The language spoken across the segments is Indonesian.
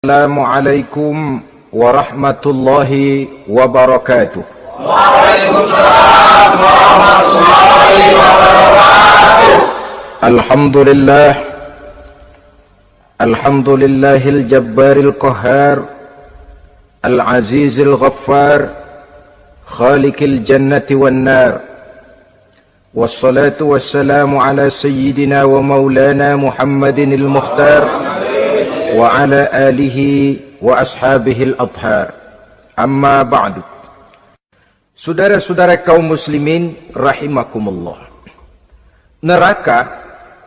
Assalamualaikum warahmatullahi wabarakatuh. Waalaikumsalam warahmatullahi wabarakatuh. Alhamdulillah, alhamdulillahil jabbaril qahhar, al-azizil ghaffar, khaliqil jannati wan nar. Wassalatu wassalamu ala sayyidina wa maulana Muhammadinil mukhtar wa ala alihi wa ashabihil adhar. Amma ba'du. Saudara-saudara kaum muslimin rahimakumullah. Neraka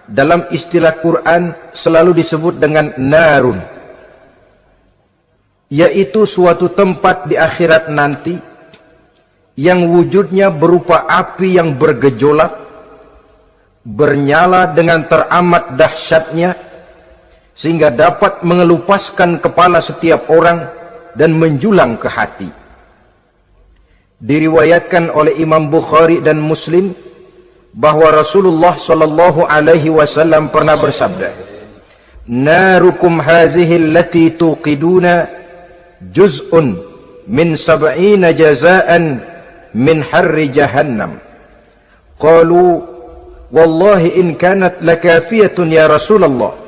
dalam istilah Quran selalu disebut dengan narun, yaitu suatu tempat di akhirat nanti yang wujudnya berupa api yang bergejolak, bernyala dengan teramat dahsyatnya, sehingga dapat mengelupaskan kepala setiap orang dan menjulang ke hati. Diriwayatkan oleh Imam Bukhari dan Muslim bahwa Rasulullah sallallahu alaihi wasallam pernah bersabda, "Narukum hazihi allati tuqiduna juz'un min 70 jazaan min harri jahannam." Qalu, "Wallahi in kanat lakafiyatun ya Rasulullah."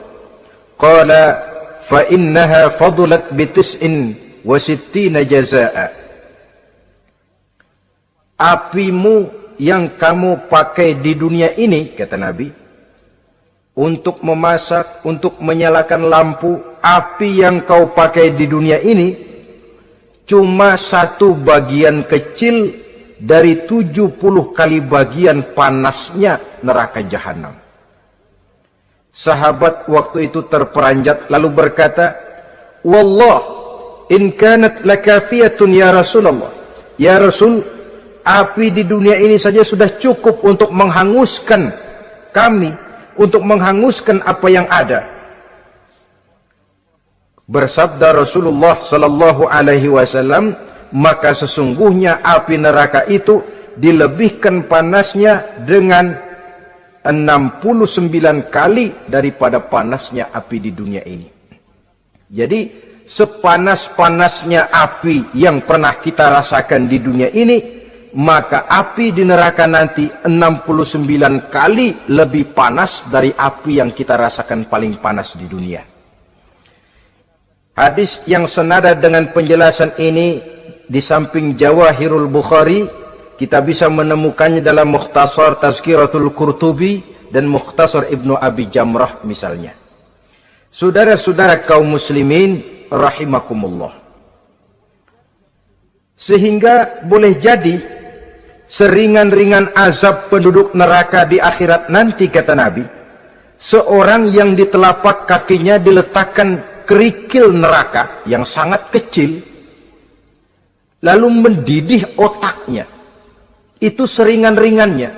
Qala fa innaha fadulat bi 69 jazaa. Apimu yang kamu pakai di dunia ini, kata Nabi, untuk memasak, untuk menyalakan lampu, api yang kau pakai di dunia ini cuma satu bagian kecil dari 70 kali bagian panasnya neraka jahanam. Sahabat waktu itu terperanjat lalu berkata, "Wallah, in kanat lakafiyatun ya Rasulullah." Ya Rasul, api di dunia ini saja sudah cukup untuk menghanguskan kami, untuk menghanguskan apa yang ada. Bersabda Rasulullah sallallahu alaihi wasallam, maka sesungguhnya api neraka itu dilebihkan panasnya dengan 69 kali daripada panasnya api di dunia ini. Jadi sepanas-panasnya api yang pernah kita rasakan di dunia ini, maka api di neraka nanti 69 kali lebih panas dari api yang kita rasakan paling panas di dunia. Hadis yang senada dengan penjelasan ini di samping Jawahirul Bukhari, kita bisa menemukannya dalam Mukhtasar Tazkiratul Qurtubi dan Mukhtasar Ibnu Abi Jamrah misalnya. Saudara-saudara kaum muslimin rahimakumullah. Sehingga boleh jadi seringan-ringan azab penduduk neraka di akhirat nanti, kata Nabi, seorang yang di telapak kakinya diletakkan kerikil neraka yang sangat kecil, lalu mendidih otaknya. Itu seringan-ringannya.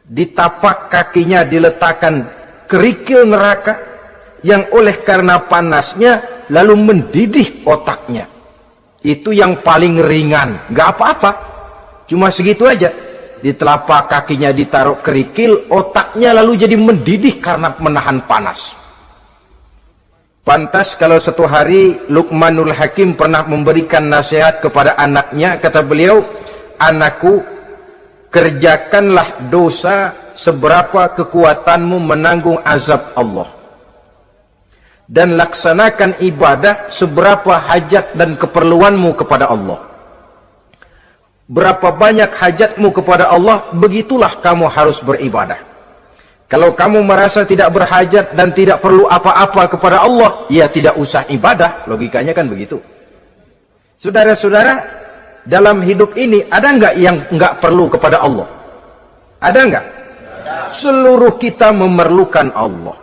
Di tapak kakinya diletakkan kerikil neraka yang oleh karena panasnya lalu mendidih otaknya. Itu yang paling ringan, nggak apa-apa, cuma segitu aja. Di telapak kakinya ditaruh kerikil, otaknya lalu jadi mendidih karena menahan panas. Pantas kalau satu hari Luqmanul Hakim pernah memberikan nasihat kepada anaknya, kata beliau, "Anakku, kerjakanlah dosa seberapa kekuatanmu menanggung azab Allah, dan laksanakan ibadah seberapa hajat dan keperluanmu kepada Allah. Berapa banyak hajatmu kepada Allah, begitulah kamu harus beribadah. Kalau kamu merasa tidak berhajat dan tidak perlu apa-apa kepada Allah, ya tidak usah ibadah." Logikanya kan begitu. Saudara-saudara, dalam hidup ini ada enggak yang enggak perlu kepada Allah? Ada enggak? Seluruh kita memerlukan Allah.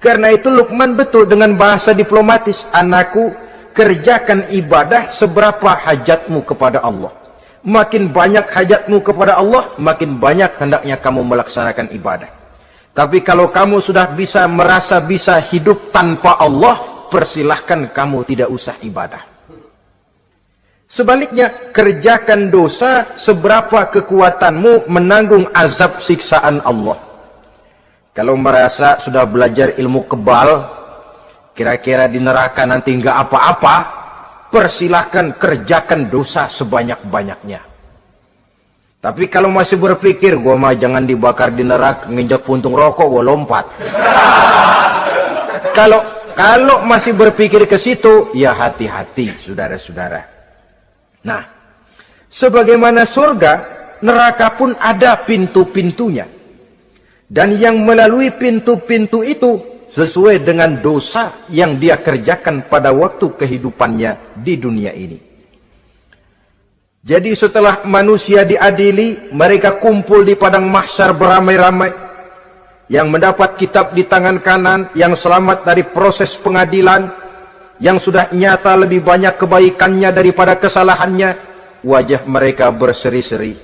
Karena itu Luqman betul dengan bahasa diplomatis, "Anakku, kerjakan ibadah seberapa hajatmu kepada Allah. Makin banyak hajatmu kepada Allah, makin banyak hendaknya kamu melaksanakan ibadah. Tapi kalau kamu sudah merasa bisa hidup tanpa Allah, persilahkan kamu tidak usah ibadah." Sebaliknya, kerjakan dosa seberapa kekuatanmu menanggung azab siksaan Allah. Kalau merasa sudah belajar ilmu kebal, kira-kira di neraka nanti nggak apa-apa, persilahkan kerjakan dosa sebanyak-banyaknya. Tapi kalau masih berpikir, gua mah jangan dibakar di neraka, nginjak puntung rokok, gua lompat. Kalau masih berpikir ke situ, ya hati-hati, saudara-saudara. Nah, sebagaimana surga, neraka pun ada pintu-pintunya. Dan yang melalui pintu-pintu itu sesuai dengan dosa yang dia kerjakan pada waktu kehidupannya di dunia ini. Jadi setelah manusia diadili, mereka kumpul di padang mahsyar beramai-ramai. Yang mendapat kitab di tangan kanan, yang selamat dari proses pengadilan, yang sudah nyata lebih banyak kebaikannya daripada kesalahannya, wajah mereka berseri-seri.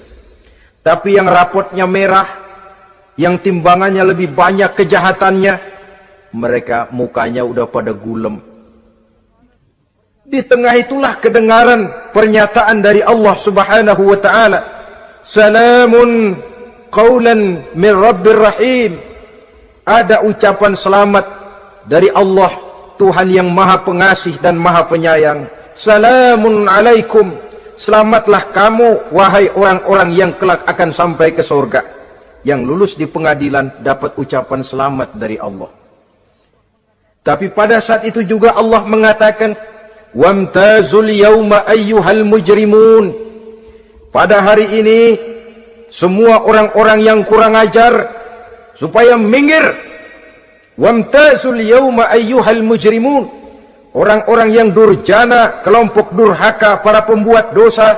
Tapi yang rapotnya merah, yang timbangannya lebih banyak kejahatannya, mereka mukanya udah pada gulem. Di tengah itulah kedengaran pernyataan dari Allah Subhanahu wa taala, "Salamun qaulan min Rabbir Rahim." Ada ucapan selamat dari Allah, Tuhan yang Maha Pengasih dan Maha Penyayang. Salamun alaikum. Selamatlah kamu wahai orang-orang yang kelak akan sampai ke surga. Yang lulus di pengadilan dapat ucapan selamat dari Allah. Tapi pada saat itu juga Allah mengatakan, "Wamtazul yauma ayyuhal mujrimun." Pada hari ini semua orang-orang yang kurang ajar supaya minggir. Wamtazul yauma ayyuhal mujrimun. Orang-orang yang durjana, kelompok durhaka, para pembuat dosa,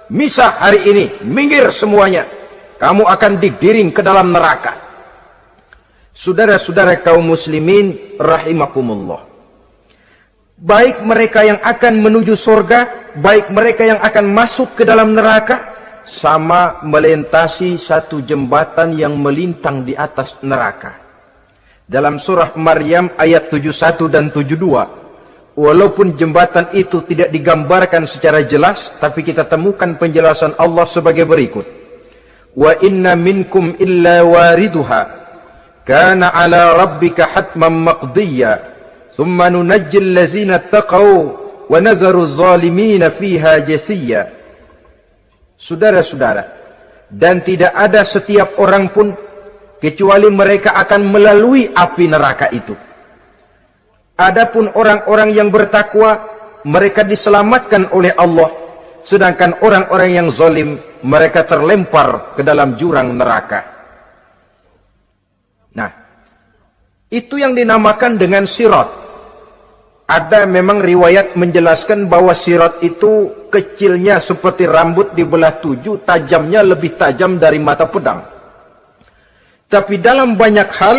misah hari ini, minggir semuanya. Kamu akan digiring ke dalam neraka. Saudara-saudara kaum muslimin rahimakumullah. Baik mereka yang akan menuju surga, baik mereka yang akan masuk ke dalam neraka, sama melintasi satu jembatan yang melintang di atas neraka. Dalam surah Maryam ayat 71 dan 72, walaupun jembatan itu tidak digambarkan secara jelas, tapi kita temukan penjelasan Allah sebagai berikut. Wa inna minkum illa wariduha kana ala rabbika hatman maqdiya thumma nunajjil ladzina taqaw wa nazaru adh-dhalimina fiha jasiyya. Saudara-saudara, dan tidak ada setiap orang pun kecuali mereka akan melalui api neraka itu. Adapun orang-orang yang bertakwa, mereka diselamatkan oleh Allah. Sedangkan orang-orang yang zalim, mereka terlempar ke dalam jurang neraka. Nah, itu yang dinamakan dengan sirat. Ada memang riwayat menjelaskan bahwa sirat itu kecilnya seperti rambut dibelah 7, tajamnya lebih tajam dari mata pedang. Tapi dalam banyak hal,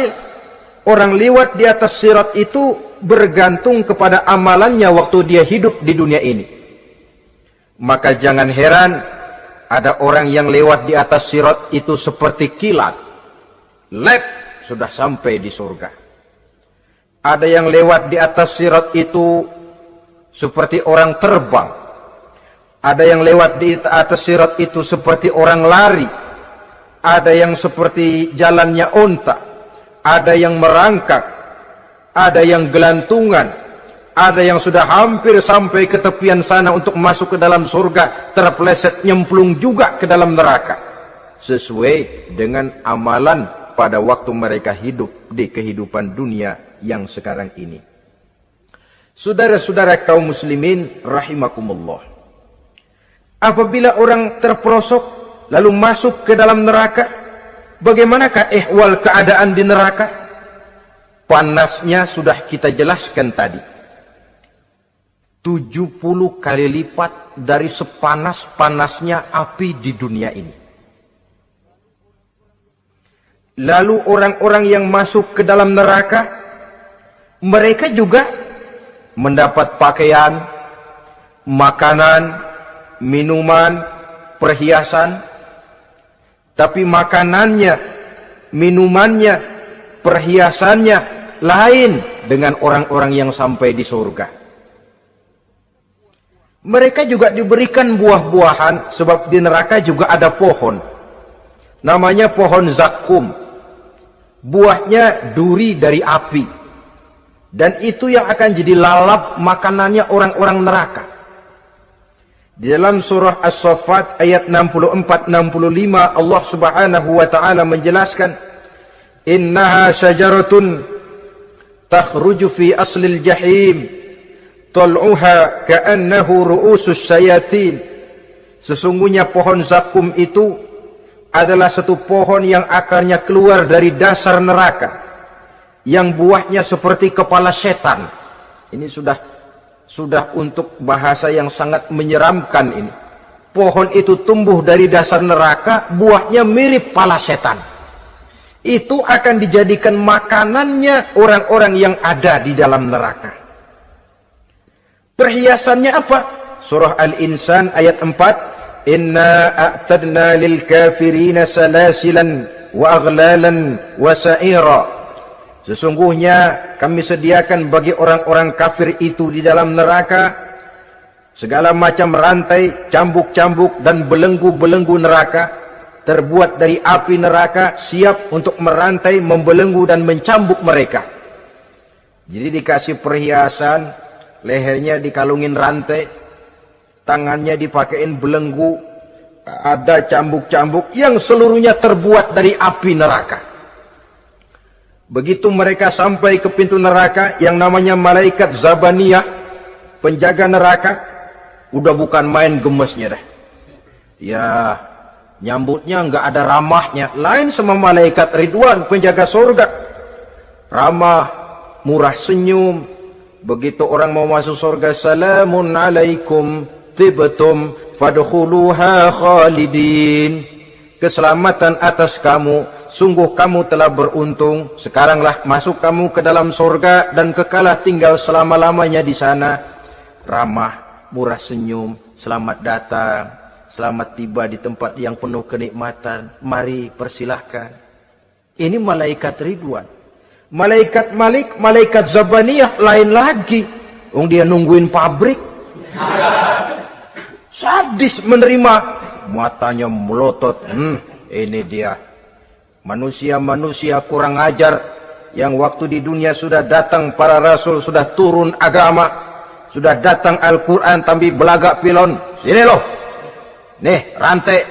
orang lewat di atas sirat itu bergantung kepada amalannya waktu dia hidup di dunia ini. Maka jangan heran ada orang yang lewat di atas sirat itu seperti kilat. Lep, sudah sampai di surga. Ada yang lewat di atas sirat itu seperti orang terbang. Ada yang lewat di atas sirat itu seperti orang lari. Ada yang seperti jalannya unta. Ada yang merangkak. Ada yang gelantungan. Ada yang sudah hampir sampai ke tepian sana untuk masuk ke dalam surga, terpeleset nyemplung juga ke dalam neraka. Sesuai dengan amalan pada waktu mereka hidup di kehidupan dunia yang sekarang ini. Saudara-saudara kaum muslimin rahimakumullah. Apabila orang terperosok lalu masuk ke dalam neraka, bagaimanakah ihwal keadaan di neraka? Panasnya sudah kita jelaskan tadi. 70 kali lipat dari sepanas-panasnya api di dunia ini. Lalu orang-orang yang masuk ke dalam neraka, mereka juga mendapat pakaian, makanan, minuman, perhiasan. Tapi makanannya, minumannya, perhiasannya lain dengan orang-orang yang sampai di surga. Mereka juga diberikan buah-buahan, sebab di neraka juga ada pohon. Namanya pohon zakum. Buahnya duri dari api. Dan itu yang akan jadi lalap makanannya orang-orang neraka. Di dalam surah As-Saffat ayat 64-65 Allah Subhanahu wa taala menjelaskan, "Innaha syajaratun takhruju fi aslil jahim, tal'uha ka'annahu ru'usus syayatin." Sesungguhnya pohon zakum itu adalah satu pohon yang akarnya keluar dari dasar neraka, yang buahnya seperti kepala setan. Ini sudah untuk bahasa yang sangat menyeramkan ini. Pohon itu tumbuh dari dasar neraka, buahnya mirip kepala setan. Itu akan dijadikan makanannya orang-orang yang ada di dalam neraka. Perhiasannya apa? Surah Al-Insan ayat 4, "Inna a'tadna lil kafirina salasilan wa aghlalan wa sa'ira." Sesungguhnya kami sediakan bagi orang-orang kafir itu di dalam neraka segala macam rantai, cambuk-cambuk dan belenggu-belenggu neraka, terbuat dari api neraka, siap untuk merantai, membelenggu dan mencambuk mereka. Jadi dikasih perhiasan, lehernya dikalungin rantai, tangannya dipakein belenggu, ada cambuk-cambuk yang seluruhnya terbuat dari api neraka. Begitu mereka sampai ke pintu neraka yang namanya malaikat Zabaniyah, penjaga neraka, udah bukan main gemesnya dah. Ya, nyambutnya nggak ada ramahnya, lain sama malaikat Ridwan, penjaga surga. Ramah, murah senyum. Begitu orang mau masuk surga, "Salamun alaikum tibtum fadkhuluha khalidin." Keselamatan atas kamu, sungguh kamu telah beruntung. Sekaranglah masuk kamu ke dalam surga dan kekalah tinggal selama-lamanya di sana. Ramah, murah senyum, selamat datang, selamat tiba di tempat yang penuh kenikmatan. Mari persilahkan. Ini malaikat Ridwan. Malaikat Malik, malaikat Zabaniyah lain lagi. Dia nungguin pabrik. Sadis menerima, matanya melotot. Ini dia. Manusia-manusia kurang ajar yang waktu di dunia sudah datang para rasul, sudah turun agama, sudah datang Al-Quran, tapi belagak pilon. Sini loh. Nih, rantai,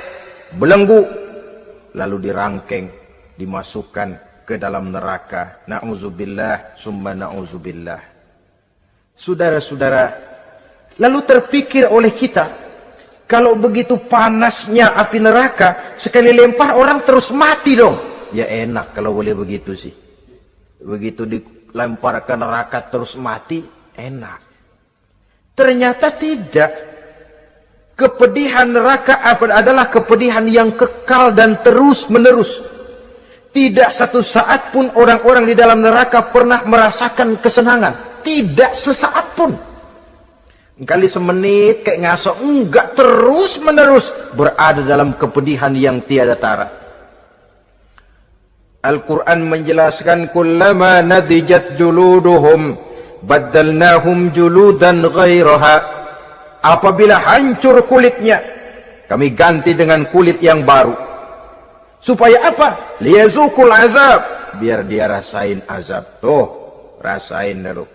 belenggu. Lalu dirangkeng, dimasukkan ke dalam neraka. Na'udzubillah, summa na'udzubillah. Saudara-saudara, lalu terpikir oleh kita, kalau begitu panasnya api neraka, sekali lempar orang terus mati dong. Ya enak kalau boleh begitu sih. Begitu dilempar ke neraka terus mati, enak. Ternyata tidak. Kepedihan neraka adalah kepedihan yang kekal dan terus menerus. Tidak satu saat pun orang-orang di dalam neraka pernah merasakan kesenangan. Tidak sesaat pun. Kali semenit kayak ngasok, enggak, terus menerus berada dalam kepedihan yang tiada tara. Al-Quran menjelaskan, kullama nadijat juluduhum baddalnahum juludan ghairaha. Apabila hancur kulitnya, kami ganti dengan kulit yang baru. Supaya apa? Liyazukul azab, biar dia rasain azab. Tuh, rasain dulu.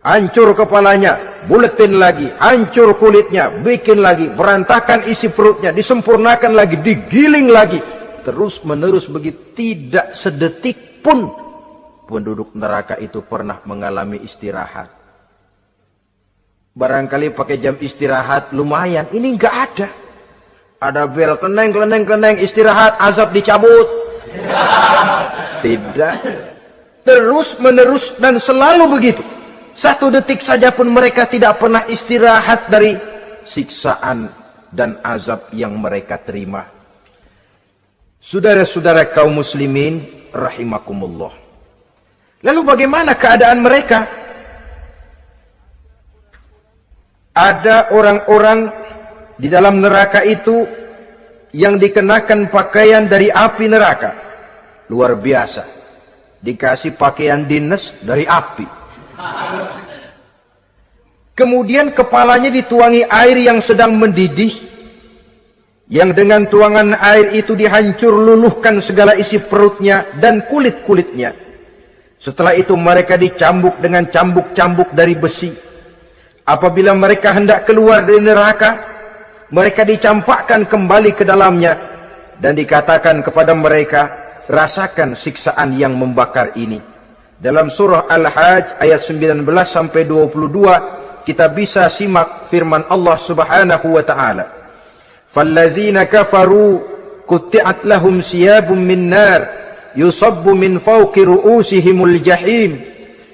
Hancur kepalanya, buletin lagi, hancur kulitnya, bikin lagi, berantakan isi perutnya, disempurnakan lagi, digiling lagi. Terus menerus begitu, tidak sedetik pun penduduk neraka itu pernah mengalami istirahat. Barangkali pakai jam istirahat lumayan, ini enggak ada. Ada bel, keneng, istirahat, azab dicabut. Tidak. Terus menerus dan selalu begitu. Satu detik saja pun mereka tidak pernah istirahat dari siksaan dan azab yang mereka terima. Saudara-saudara kaum muslimin rahimakumullah. Lalu bagaimana keadaan mereka? Ada orang-orang di dalam neraka itu yang dikenakan pakaian dari api neraka. Luar biasa. Dikasih pakaian dinas dari api. Kemudian kepalanya dituangi air yang sedang mendidih, yang dengan tuangan air itu dihancur luluhkan segala isi perutnya dan kulit-kulitnya, Setelah itu mereka dicambuk dengan cambuk-cambuk dari besi. Apabila mereka hendak keluar dari neraka, mereka dicampakkan kembali ke dalamnya dan dikatakan kepada mereka, rasakan siksaan yang membakar ini. Dalam surah Al-Hajj ayat 19 sampai 22 kita bisa simak firman Allah Subhanahu wa taala. Fallazina kafaru qutti'at lahum siyabun min nar yusabbu min fawqi ru'usihimul jahim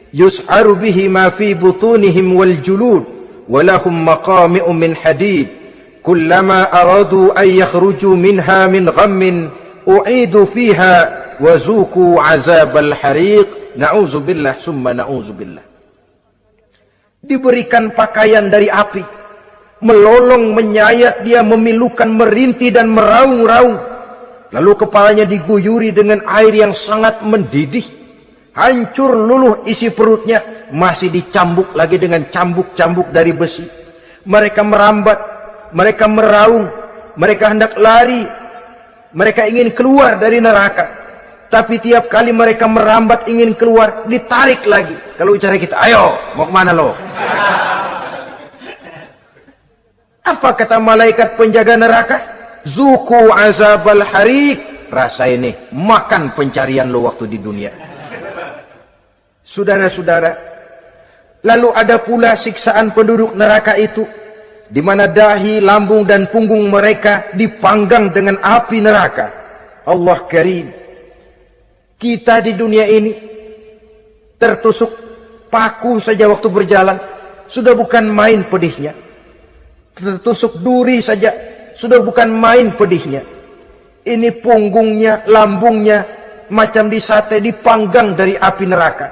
yus'aru bihi ma fi butunihim wal julud wa lahum maqami'un min hadid kullama aradu an yakhruju minha min ghammin u'idu fiha wa zuqu 'azabal hariq. Na'udzubillah summa na'udzubillah. Diberikan pakaian dari api, melolong, menyayat dia, memilukan, merintih dan meraung-raung. Lalu kepalanya diguyuri dengan air yang sangat mendidih. Hancur luluh isi perutnya, masih dicambuk lagi dengan cambuk-cambuk dari besi. Mereka merambat, mereka meraung, mereka hendak lari, mereka ingin keluar dari neraka. Tapi tiap kali mereka merambat ingin keluar, ditarik lagi. Kalau bicara kita, ayo, mau kemana lo? Apa kata malaikat penjaga neraka? Zuku azabal harik. Rasa ini, makan pencarian lo waktu di dunia. Saudara-saudara, lalu ada pula siksaan penduduk neraka itu, di mana dahi, lambung dan punggung mereka dipanggang dengan api neraka. Allah Karim. Kita di dunia ini tertusuk paku saja waktu berjalan sudah bukan main pedihnya. Tertusuk duri saja sudah bukan main pedihnya. Ini punggungnya, lambungnya macam disate, dipanggang dari api neraka.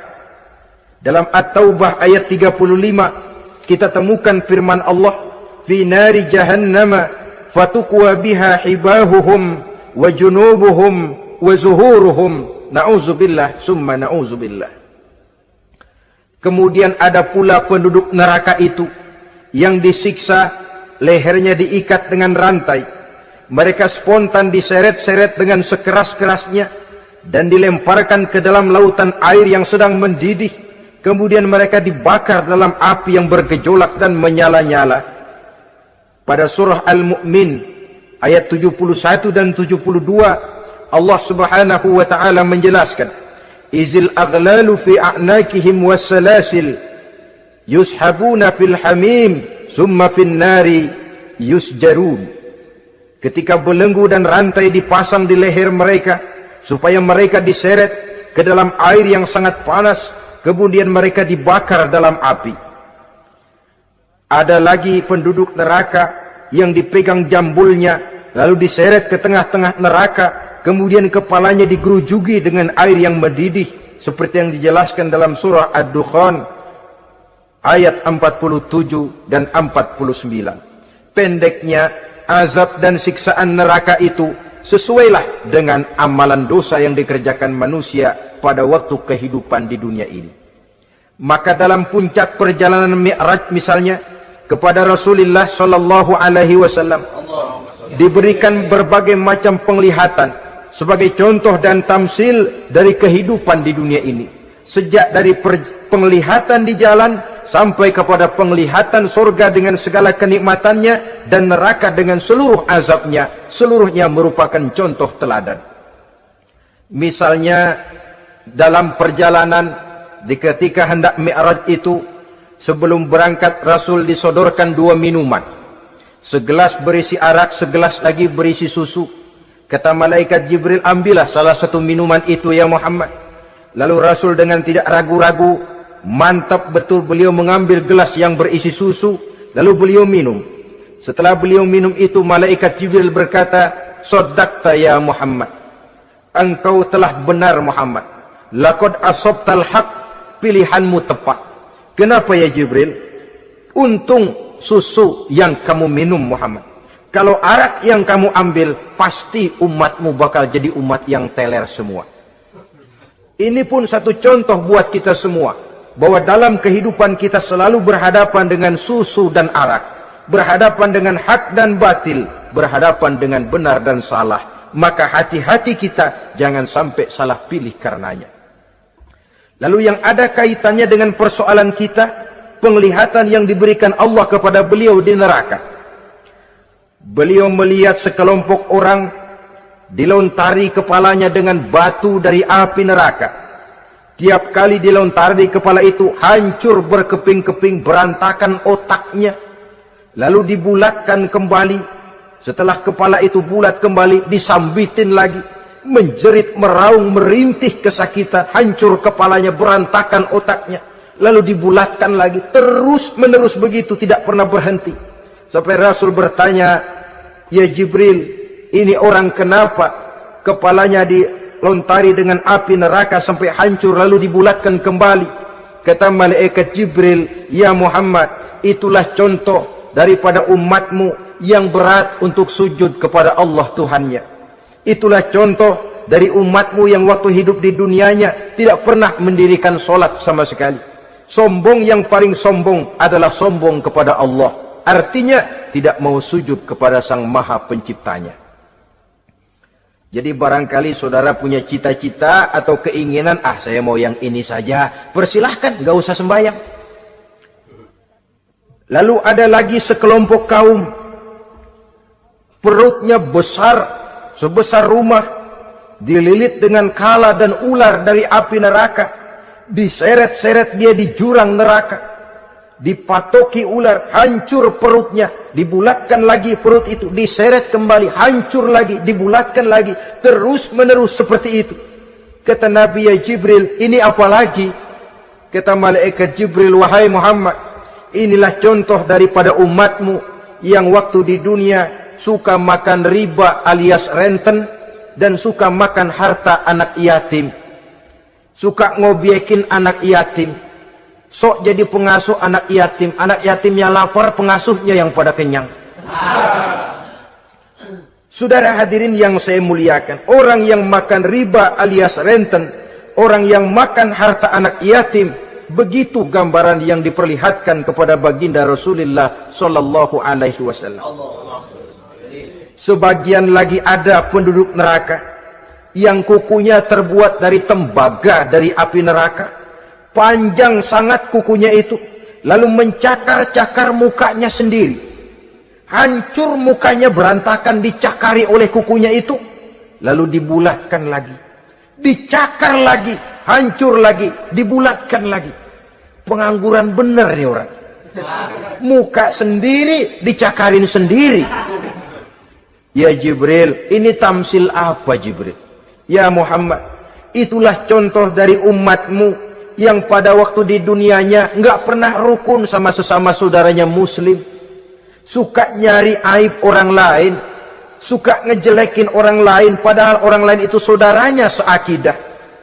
Dalam At-Taubah ayat 35 kita temukan firman Allah, fi nari jahannama fatukwa biha hibahuhum wa junubuhum wa zuhuruhum. Na'udzubillah summa na'udzubillah. Kemudian ada pula penduduk neraka itu yang disiksa, lehernya diikat dengan rantai. Mereka spontan diseret-seret dengan sekeras-kerasnya dan dilemparkan ke dalam lautan air yang sedang mendidih. Kemudian mereka dibakar dalam api yang bergejolak dan menyala-nyala. Pada surah Al-Mu'min ayat 71 dan 72 Allah Subhanahu wa taala menjelaskan, izil aghlalu fi a'nakihim wassalasil yushabuna fil hamim summa fin nari yusjarun. Ketika belenggu dan rantai dipasang di leher mereka supaya mereka diseret ke dalam air yang sangat panas, kemudian mereka dibakar dalam api. Ada lagi penduduk neraka yang dipegang jambulnya lalu diseret ke tengah-tengah neraka. Kemudian kepalanya digerujuki dengan air yang mendidih seperti yang dijelaskan dalam surah Ad-Dukhan ayat 47 dan 49. Pendeknya, azab dan siksaan neraka itu sesuailah dengan amalan dosa yang dikerjakan manusia pada waktu kehidupan di dunia ini. Maka dalam puncak perjalanan Mi'raj misalnya, kepada Rasulullah sallallahu alaihi wasallam diberikan berbagai macam penglihatan sebagai contoh dan tamsil dari kehidupan di dunia ini. Sejak dari penglihatan di jalan sampai kepada penglihatan surga dengan segala kenikmatannya dan neraka dengan seluruh azabnya, seluruhnya merupakan contoh teladan. Misalnya dalam perjalanan di ketika hendak Mi'raj itu, sebelum berangkat Rasul disodorkan dua minuman. Segelas berisi arak, segelas lagi berisi susu. Kata malaikat Jibril, ambillah salah satu minuman itu ya Muhammad. Lalu Rasul dengan tidak ragu-ragu, mantap betul beliau mengambil gelas yang berisi susu, lalu beliau minum. Setelah beliau minum itu, malaikat Jibril berkata, Shaddaqta ya Muhammad, engkau telah benar Muhammad. Laqad asabtal haq, pilihanmu tepat. Kenapa ya Jibril? Untung susu yang kamu minum Muhammad. Kalau arak yang kamu ambil, pasti umatmu bakal jadi umat yang teler semua. Ini pun satu contoh buat kita semua, bahwa dalam kehidupan kita selalu berhadapan dengan susu dan arak, berhadapan dengan hak dan batil, berhadapan dengan benar dan salah. Maka hati-hati kita jangan sampai salah pilih karenanya. Lalu yang ada kaitannya dengan persoalan kita, penglihatan yang diberikan Allah kepada beliau di neraka. Beliau melihat sekelompok orang dilontari kepalanya dengan batu dari api neraka. Tiap kali dilontari kepala itu hancur berkeping-keping, berantakan otaknya. Lalu dibulatkan kembali. Setelah kepala itu bulat kembali, disambitin lagi. Menjerit, meraung, merintih kesakitan, hancur kepalanya, berantakan otaknya. Lalu dibulatkan lagi, terus menerus begitu, tidak pernah berhenti. Sampai Rasul bertanya, "Ya Jibril, ini orang kenapa kepalanya dilontari dengan api neraka sampai hancur lalu dibulatkan kembali?" Kata malaikat Jibril, "Ya Muhammad, itulah contoh daripada umatmu yang berat untuk sujud kepada Allah Tuhannya. Itulah contoh dari umatmu yang waktu hidup di dunianya tidak pernah mendirikan solat sama sekali. Sombong yang paling sombong adalah sombong kepada Allah. Artinya tidak mau sujud kepada Sang Maha Penciptanya." Jadi barangkali saudara punya cita-cita atau keinginan, saya mau yang ini saja, persilahkan, gak usah sembahyang. Lalu ada lagi sekelompok kaum, perutnya besar, sebesar rumah, dililit dengan kala dan ular dari api neraka, diseret-seret dia di jurang neraka, dipatoki ular, hancur perutnya, dibulatkan lagi perut itu, diseret kembali, hancur lagi, dibulatkan lagi, terus menerus seperti itu. Kata Nabi, "Ya Jibril, ini apa lagi?" Kata malaikat Jibril, "Wahai Muhammad, inilah contoh daripada umatmu yang waktu di dunia suka makan riba alias renten dan suka makan harta anak yatim, suka ngobyekin anak yatim, sok jadi pengasuh anak yatimnya lapar, pengasuhnya yang pada kenyang." Saudara hadirin yang saya muliakan, orang yang makan riba alias renten, orang yang makan harta anak yatim, begitu gambaran yang diperlihatkan kepada baginda Rasulullah sallallahu alaihi wasallam. Sebagian lagi ada penduduk neraka yang kukunya terbuat dari tembaga dari api neraka. Panjang sangat kukunya itu, lalu mencakar-cakar mukanya sendiri. Hancur mukanya, berantakan, dicakari oleh kukunya itu, lalu dibulatkan lagi, dicakar lagi, hancur lagi, dibulatkan lagi. Pengangguran benar nih orang. Muka sendiri dicakarin sendiri. Ya Jibril, ini tamsil apa Jibril? Ya Muhammad, itulah contoh dari umatmu yang pada waktu di dunianya enggak pernah rukun sama sesama saudaranya muslim. Suka nyari aib orang lain, suka ngejelekin orang lain, padahal orang lain itu saudaranya seakidah.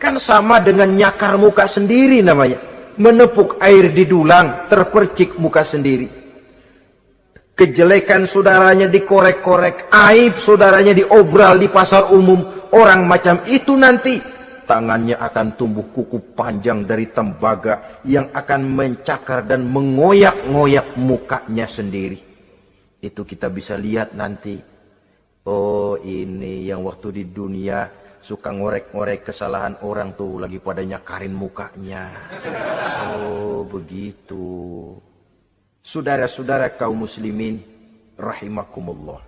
Kan sama dengan nyakar muka sendiri namanya. Menepuk air di dulang, terpercik muka sendiri. Kejelekan saudaranya dikorek-korek, aib saudaranya diobral di pasar umum. Orang macam itu nanti tangannya akan tumbuh kuku panjang dari tembaga yang akan mencakar dan mengoyak-ngoyak mukanya sendiri. Itu kita bisa lihat nanti. Oh, ini yang waktu di dunia suka ngorek-ngorek kesalahan orang tuh lagi pada nyakarin mukanya. Oh, begitu. Saudara-saudara kaum muslimin rahimakumullah.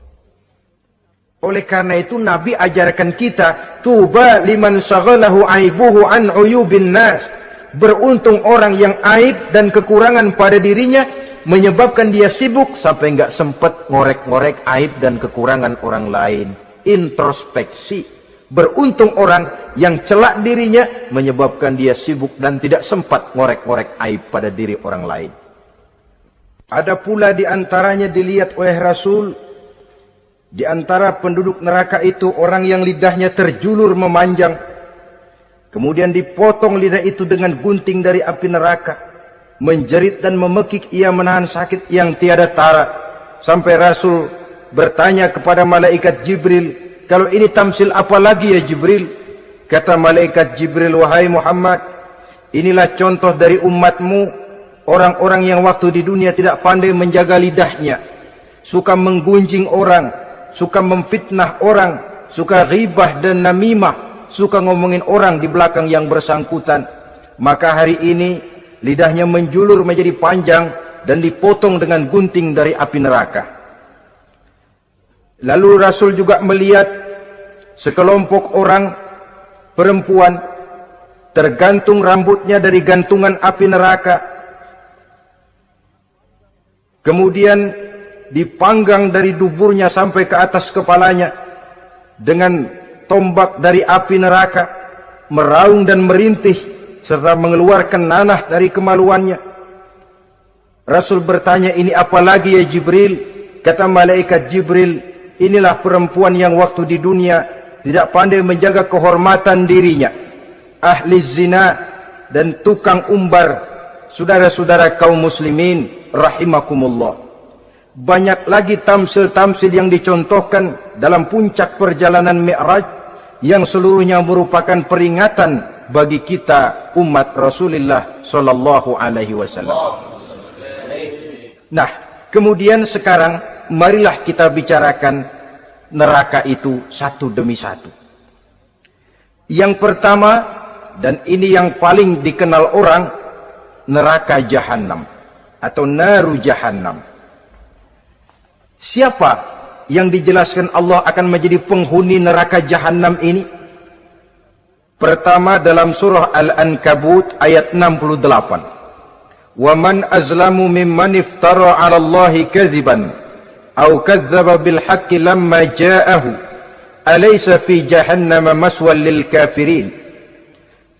Oleh karena itu Nabi ajarkan kita, tuba liman syaghalahu aibuhu an uyubin nas. Beruntung orang yang aib dan kekurangan pada dirinya menyebabkan dia sibuk sampai enggak sempat ngorek-ngorek aib dan kekurangan orang lain. Introspeksi. Beruntung orang yang celak dirinya menyebabkan dia sibuk dan tidak sempat ngorek-ngorek aib pada diri orang lain. Ada pula di antaranya dilihat oleh Rasul, di antara penduduk neraka itu orang yang lidahnya terjulur memanjang, kemudian dipotong lidah itu dengan gunting dari api neraka, menjerit dan memekik ia menahan sakit yang tiada tara, sampai Rasul bertanya kepada malaikat Jibril, "Kalau ini tamsil apa lagi ya Jibril?" Kata malaikat Jibril, "Wahai Muhammad, inilah contoh dari umatmu, orang-orang yang waktu di dunia tidak pandai menjaga lidahnya, suka menggunjing orang, suka memfitnah orang, suka ghibah dan namimah, suka ngomongin orang di belakang yang bersangkutan. maka hari ini lidahnya menjulur menjadi panjang dan dipotong dengan gunting dari api neraka. Lalu Rasul juga melihat sekelompok orang perempuan tergantung rambutnya dari gantungan api neraka, kemudian dipanggang dari duburnya sampai ke atas kepalanya dengan tombak dari api neraka, meraung dan merintih serta mengeluarkan nanah dari kemaluannya. Rasul bertanya, ini apa lagi ya Jibril? Kata malaikat Jibril, inilah perempuan yang waktu di dunia tidak pandai menjaga kehormatan dirinya, ahli zina dan tukang umbar. Saudara-saudara kaum muslimin rahimakumullah, banyak lagi tamsil-tamsil yang dicontohkan dalam puncak perjalanan Mi'raj yang seluruhnya merupakan peringatan bagi kita umat Rasulullah sallallahu alaihi wasallam. Nah, kemudian sekarang marilah kita bicarakan neraka itu satu demi satu. Yang pertama, dan ini yang paling dikenal orang, neraka Jahannam atau naru Jahannam. Siapa yang dijelaskan Allah akan menjadi penghuni neraka Jahannam ini? Pertama dalam surah Al-Ankabut ayat 68. Wa man azlamu mimman iftara 'ala Allahi kadziban aw kadzdzaba bil haqqi lamma ja'ahu alaysa fi jahannam maswal lil kafirin.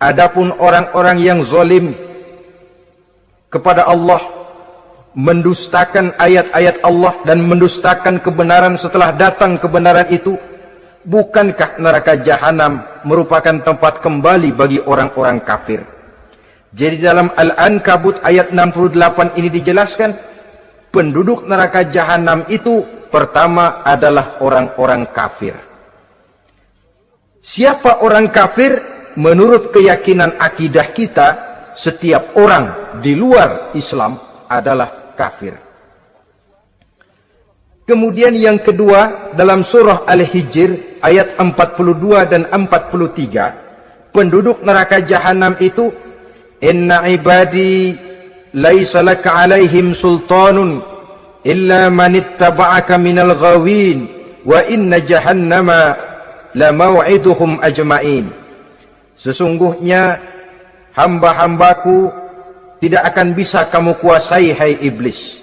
Adapun orang-orang yang zalim kepada Allah, mendustakan ayat-ayat Allah dan mendustakan kebenaran setelah datang kebenaran itu, bukankah neraka Jahannam merupakan tempat kembali bagi orang-orang kafir? Jadi dalam Al-Ankabut ayat 68 ini dijelaskan, penduduk neraka Jahannam itu pertama adalah orang-orang kafir. Siapa orang kafir? Menurut keyakinan akidah kita, setiap orang di luar Islam adalah kafir. Kemudian yang kedua dalam surah Al-Hijr ayat 42 dan 43, penduduk neraka Jahannam itu, inna ibadi laisa laka alaihim sultanun illa man ittaba'aka minal ghawin wa inna jahannama la maw'iduhum ajma'in. Sesungguhnya hamba-hambaku tidak akan bisa kamu kuasai, hai iblis,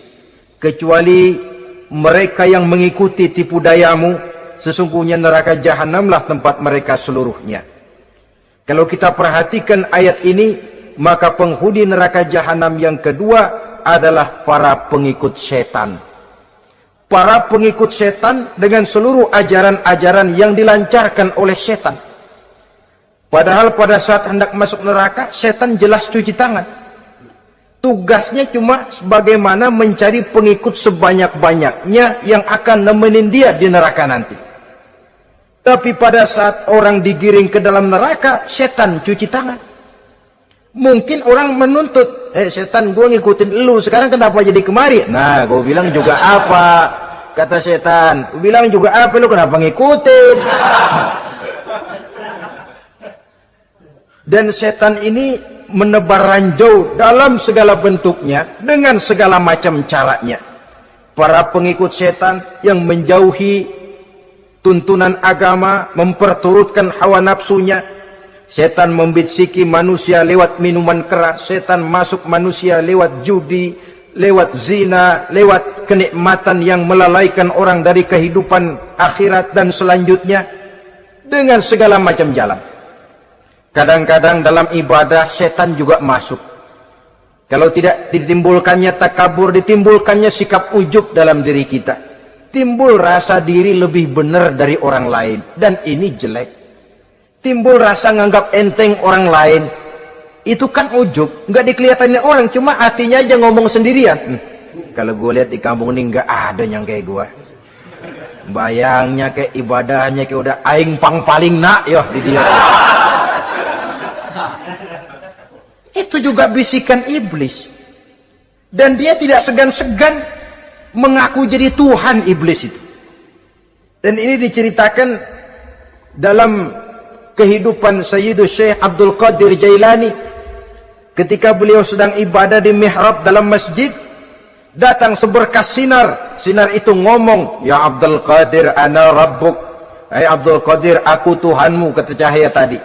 kecuali mereka yang mengikuti tipu dayamu. Sesungguhnya neraka Jahannamlah tempat mereka seluruhnya. Kalau kita perhatikan ayat ini, maka penghuni neraka Jahannam yang kedua adalah para pengikut setan. Para pengikut setan dengan seluruh ajaran-ajaran yang dilancarkan oleh setan. Padahal pada saat hendak masuk neraka, setan jelas cuci tangan. Tugasnya cuma bagaimana mencari pengikut sebanyak-banyaknya yang akan nemenin dia di neraka nanti. Tapi pada saat orang digiring ke dalam neraka, setan cuci tangan. Mungkin orang menuntut, setan, gue ngikutin lu, sekarang kenapa jadi kemari? Nah, gue bilang juga apa? Kata setan, gue bilang juga apa, lu kenapa ngikutin? Dan setan ini menebar ranjau dalam segala bentuknya, dengan segala macam caranya. Para pengikut setan yang menjauhi tuntunan agama, memperturutkan hawa nafsunya. Setan membisiki manusia lewat minuman keras, setan masuk manusia lewat judi, lewat zina, lewat kenikmatan yang melalaikan orang dari kehidupan akhirat dan selanjutnya, dengan segala macam jalan. Kadang-kadang dalam ibadah setan juga masuk. Kalau tidak ditimbulkannya takabur, ditimbulkannya sikap ujub dalam diri kita. Timbul rasa diri lebih benar dari orang lain, dan ini jelek. Timbul rasa nganggap enteng orang lain, itu kan ujub, nggak dikelihatannya orang, cuma hatinya aja ngomong sendirian. Kalau gue lihat di kampung ini nggak ada yang kayak gue. Bayangnya kayak ibadahnya kayak udah aing pang paling nak ya di dia. Itu juga bisikan iblis. Dan dia tidak segan-segan mengaku jadi Tuhan iblis itu. Dan ini diceritakan dalam kehidupan Sayyidus Syekh Abdul Qadir Jailani. Ketika beliau sedang ibadah di mihrab dalam masjid, datang seberkas sinar. Sinar itu ngomong, "Ya Abdul Qadir, ana rabbuk." Hai Abdul Qadir, aku Tuhanmu, kata cahaya tadi.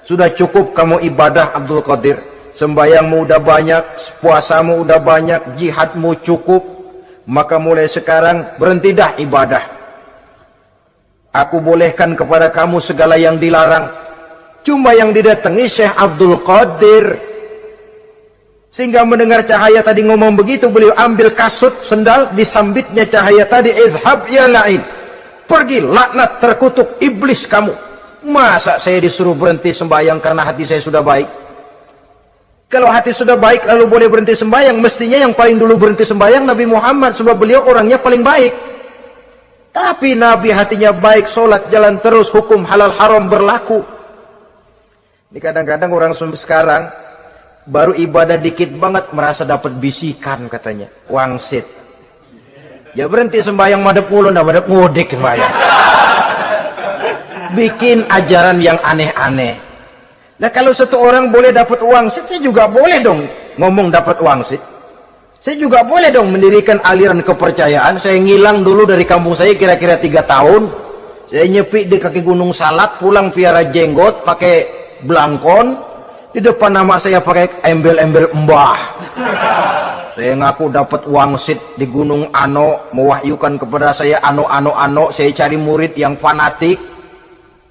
Sudah cukup kamu ibadah Abdul Qadir. Sembayangmu udah banyak, puasamu udah banyak, jihadmu cukup. Maka mulai sekarang berhenti dah ibadah. Aku bolehkan kepada kamu segala yang dilarang. Cuma yang didatangi Syekh Abdul Qadir. Sehingga mendengar cahaya tadi ngomong begitu, beliau ambil kasut sendal, disambitnya cahaya tadi, "Izhab ya la'in." Pergi, laknat, terkutuk, iblis kamu. Masa saya disuruh berhenti sembahyang karena hati saya sudah baik? Kalau hati sudah baik lalu boleh berhenti sembahyang, mestinya yang paling dulu berhenti sembahyang Nabi Muhammad, sebab beliau orangnya paling baik. Tapi Nabi hatinya baik, sholat jalan terus, hukum halal haram berlaku. Ini kadang-kadang orang sekarang baru ibadah dikit banget merasa dapat bisikan katanya, wangsit. Ya berhenti sembahyang madep ulun, madep ngudik sembahyang. Bikin ajaran yang aneh-aneh. Nah kalau satu orang boleh dapat wangsit, saya juga boleh dong ngomong dapat wangsit. Saya juga boleh dong mendirikan aliran kepercayaan. Saya ngilang dulu dari kampung saya kira-kira 3 tahun. Saya nyepi di kaki Gunung Salak, pulang piara jenggot, pakai belangkon. Di depan nama saya pakai embel-embel mbah. Saya ngaku dapat wangsit di Gunung Ano, mewahyukan kepada saya ano. Saya cari murid yang fanatik.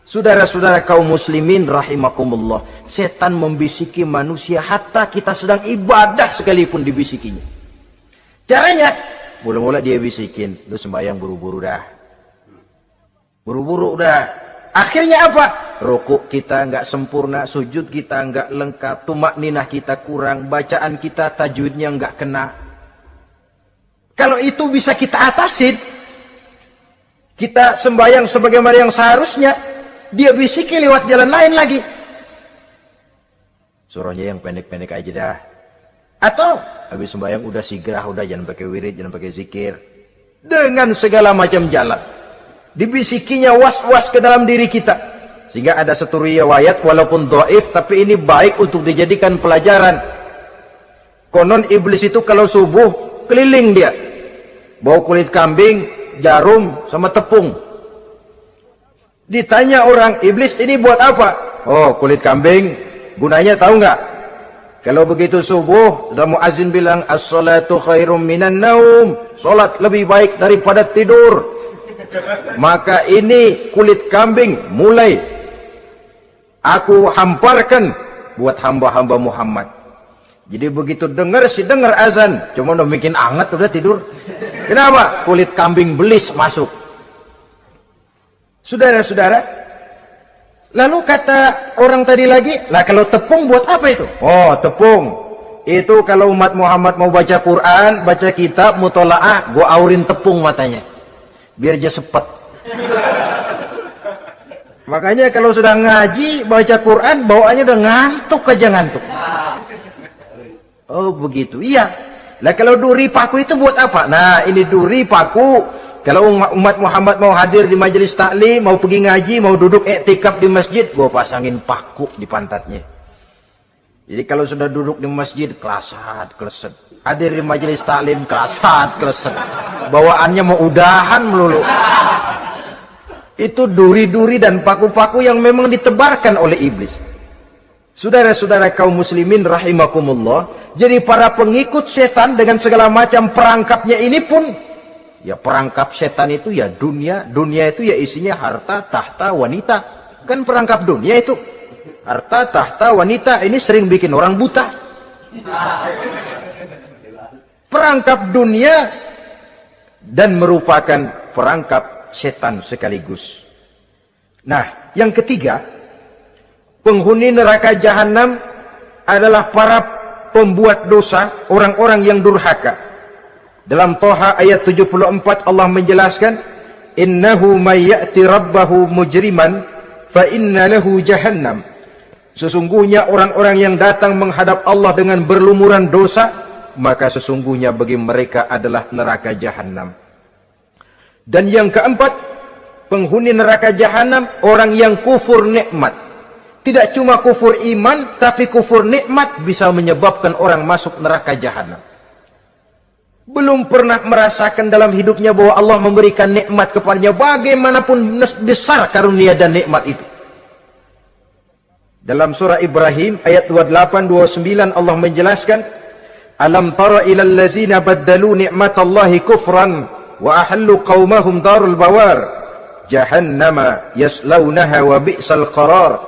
Saudara-saudara kaum muslimin rahimakumullah, setan membisiki manusia hatta kita sedang ibadah sekalipun dibisikinya. Caranya, mula-mula dia bisikin, lu sembahyang buru-buru dah. Buru-buru dah. Akhirnya apa? Rukuk kita enggak sempurna, sujud kita enggak lengkap, tumakninah kita kurang, bacaan kita tajwidnya enggak kena. Kalau itu bisa kita atasin, kita sembahyang sebagaimana yang seharusnya, dia bisiki lewat jalan lain lagi. Suruhnya yang pendek-pendek aja dah. Atau habis sembahyang udah sigrah, udah jangan pakai wirid, jangan pakai zikir. Dengan segala macam jalan. Dibisikinya was-was ke dalam diri kita. Sehingga ada satu riwayat walaupun dhaif tapi ini baik untuk dijadikan pelajaran. Konon iblis itu kalau subuh keliling dia. Bawa kulit kambing, jarum sama tepung. Ditanya orang, iblis ini buat apa? Oh, kulit kambing. Gunanya tahu nggak? Kalau begitu subuh, sudah muazzin bilang, as-salatu khairum minan naum. Salat lebih baik daripada tidur. Maka ini kulit kambing mulai aku hamparkan buat hamba-hamba Muhammad. Jadi begitu dengar azan, cuma udah bikin anget udah tidur. Kenapa? Kulit kambing belis masuk. Saudara-saudara, lalu kata orang tadi lagi, lah kalau tepung buat apa itu? Oh, tepung. Itu kalau umat Muhammad mau baca Quran, baca kitab, mutola'ah, gua aurin tepung matanya. Biar dia sepet. Makanya kalau sudah ngaji, baca Quran, bawaannya udah ngantuk aja ngantuk. Oh, begitu. Iya. Lah kalau duri paku itu buat apa? Nah, ini duri paku. Kalau umat Muhammad mau hadir di majelis taklim, mau pergi ngaji, mau duduk iktikaf di masjid, gua pasangin paku di pantatnya. Jadi kalau sudah duduk di masjid, kelasat, kleset. Hadir di majelis taklim, kelasat, kleset. Bawaannya mau udahan melulu. Itu duri-duri dan paku-paku yang memang ditebarkan oleh iblis. Saudara-saudara kaum muslimin rahimakumullah, jadi para pengikut setan dengan segala macam perangkapnya ini pun, ya perangkap setan itu ya dunia itu ya isinya harta, tahta, wanita. Kan perangkap dunia itu. Harta, tahta, wanita ini sering bikin orang buta. Perangkap dunia dan merupakan perangkap setan sekaligus. Nah, yang ketiga, penghuni neraka jahanam adalah para pembuat dosa, orang-orang yang durhaka. Dalam Toha ayat 74 Allah menjelaskan, innahu may ya'ti rabbahu mujriman fa inna lahu jahannam. Sesungguhnya orang-orang yang datang menghadap Allah dengan berlumuran dosa, maka sesungguhnya bagi mereka adalah neraka jahanam. Dan yang keempat, penghuni neraka jahanam orang yang kufur nikmat. Tidak cuma kufur iman, tapi kufur nikmat bisa menyebabkan orang masuk neraka jahanam. Belum pernah merasakan dalam hidupnya bahwa Allah memberikan nikmat kepadanya, bagaimanapun besar karunia dan nikmat itu. Dalam surah Ibrahim ayat 28-29 Allah menjelaskan, Alam tara ilal ladzina baddalu ni'matallahi kufran wa ahallu qaumahum darul bawar jahannama yaslaunaha wa bi'sal qarar.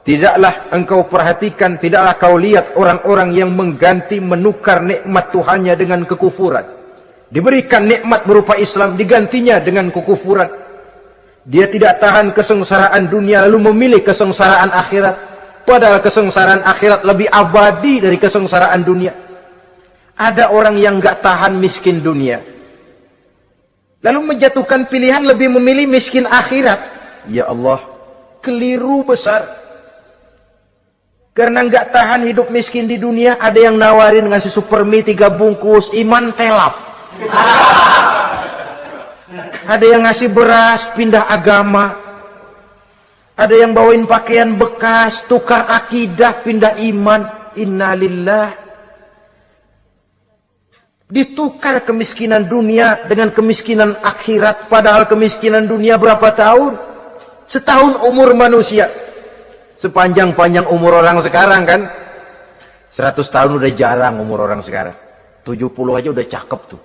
Tidaklah engkau perhatikan, tidaklah kau lihat orang-orang yang mengganti, menukar nikmat Tuhannya dengan kekufuran. Diberikan nikmat berupa Islam, digantinya dengan kekufuran. Dia tidak tahan kesengsaraan dunia lalu memilih kesengsaraan akhirat. Padahal kesengsaraan akhirat lebih abadi dari kesengsaraan dunia. Ada orang yang gak tahan miskin dunia, lalu menjatuhkan pilihan lebih memilih miskin akhirat. Ya Allah, keliru besar. Karena nggak tahan hidup miskin di dunia, ada yang nawarin ngasih supermi 3 bungkus, iman telap. Ada yang ngasih beras, pindah agama. Ada yang bawain pakaian bekas, tukar akidah, pindah iman. Innalillah. Ditukar kemiskinan dunia dengan kemiskinan akhirat. Padahal kemiskinan dunia berapa tahun? Setahun umur manusia. Sepanjang-panjang umur orang sekarang kan. 100 tahun udah jarang umur orang sekarang. 70 aja udah cakep tuh.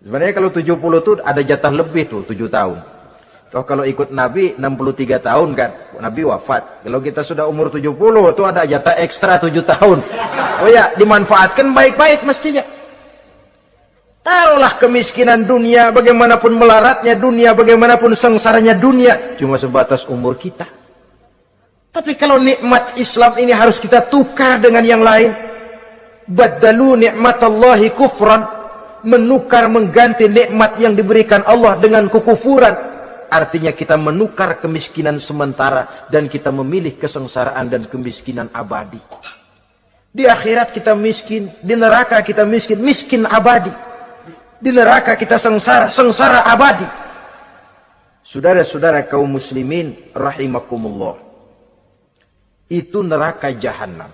Sebenarnya kalau 70 tuh ada jatah lebih tuh, 7 tahun. Kalau ikut Nabi 63 tahun kan, Nabi wafat. Kalau kita sudah umur 70 tuh ada jatah ekstra 7 tahun. Oh ya, dimanfaatkan baik-baik mestinya. Taruhlah kemiskinan dunia, bagaimanapun melaratnya dunia, bagaimanapun sengsaranya dunia, cuma sebatas umur kita. Tapi kalau nikmat Islam ini harus kita tukar dengan yang lain. Baddalu ni'matallahi kufran. Menukar, mengganti nikmat yang diberikan Allah dengan kekufuran. Artinya kita menukar kemiskinan sementara dan kita memilih kesengsaraan dan kemiskinan abadi. Di akhirat kita miskin, di neraka kita miskin, miskin abadi. Di neraka kita sengsara, sengsara abadi. Saudara-saudara kaum muslimin rahimakumullah. Itu neraka jahanam.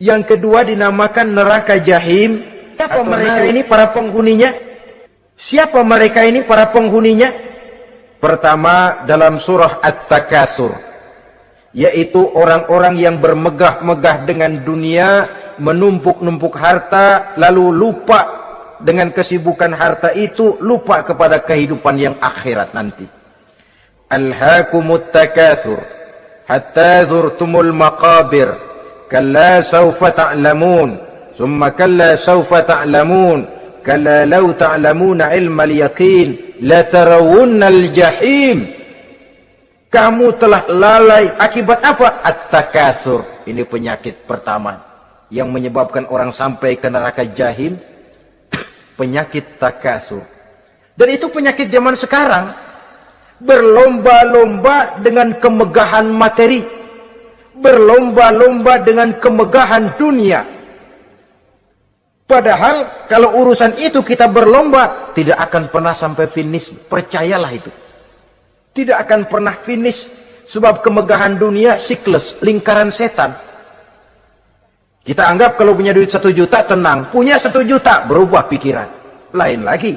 Yang kedua dinamakan neraka jahim. Siapa mereka ini para penghuninya? Siapa mereka ini para penghuninya? Pertama dalam surah At-Takatsur, yaitu orang-orang yang bermegah-megah dengan dunia, menumpuk-numpuk harta, lalu lupa dengan kesibukan harta itu, lupa kepada kehidupan yang akhirat nanti. Alhaakumut takatsur hatta zurtumul maqabir kalla sawfa ta'lamun thumma kalla sawfa ta'lamun kalla law ta'lamuna ilmal yaqin la tarawunnal jahim. Kamu telah lalai akibat apa? At-takatsur. Ini penyakit pertama yang menyebabkan orang sampai ke neraka jahim. Penyakit takatsur. Dan itu penyakit zaman sekarang. Berlomba-lomba dengan kemegahan materi, berlomba-lomba dengan kemegahan dunia. Padahal kalau urusan itu kita berlomba, tidak akan pernah sampai finish. Percayalah itu, tidak akan pernah finish. Sebab kemegahan dunia siklus, lingkaran setan. Kita anggap kalau punya duit 1 juta tenang, punya 1 juta berubah pikiran, lain lagi.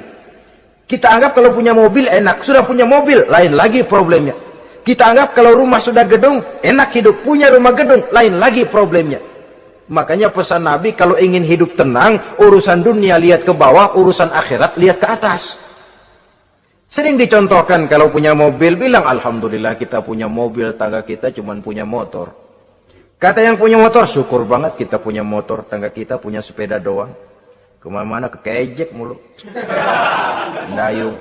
Kita anggap kalau punya mobil enak, sudah punya mobil, lain lagi problemnya. Kita anggap kalau rumah sudah gedung, enak hidup, punya rumah gedung, lain lagi problemnya. Makanya pesan Nabi, kalau ingin hidup tenang, urusan dunia lihat ke bawah, urusan akhirat lihat ke atas. Sering dicontohkan kalau punya mobil, bilang Alhamdulillah kita punya mobil, tangga kita cuma punya motor. Kata yang punya motor, syukur banget kita punya motor, tangga kita punya sepeda doang. Kemana-mana kekejek mulu. Dayung.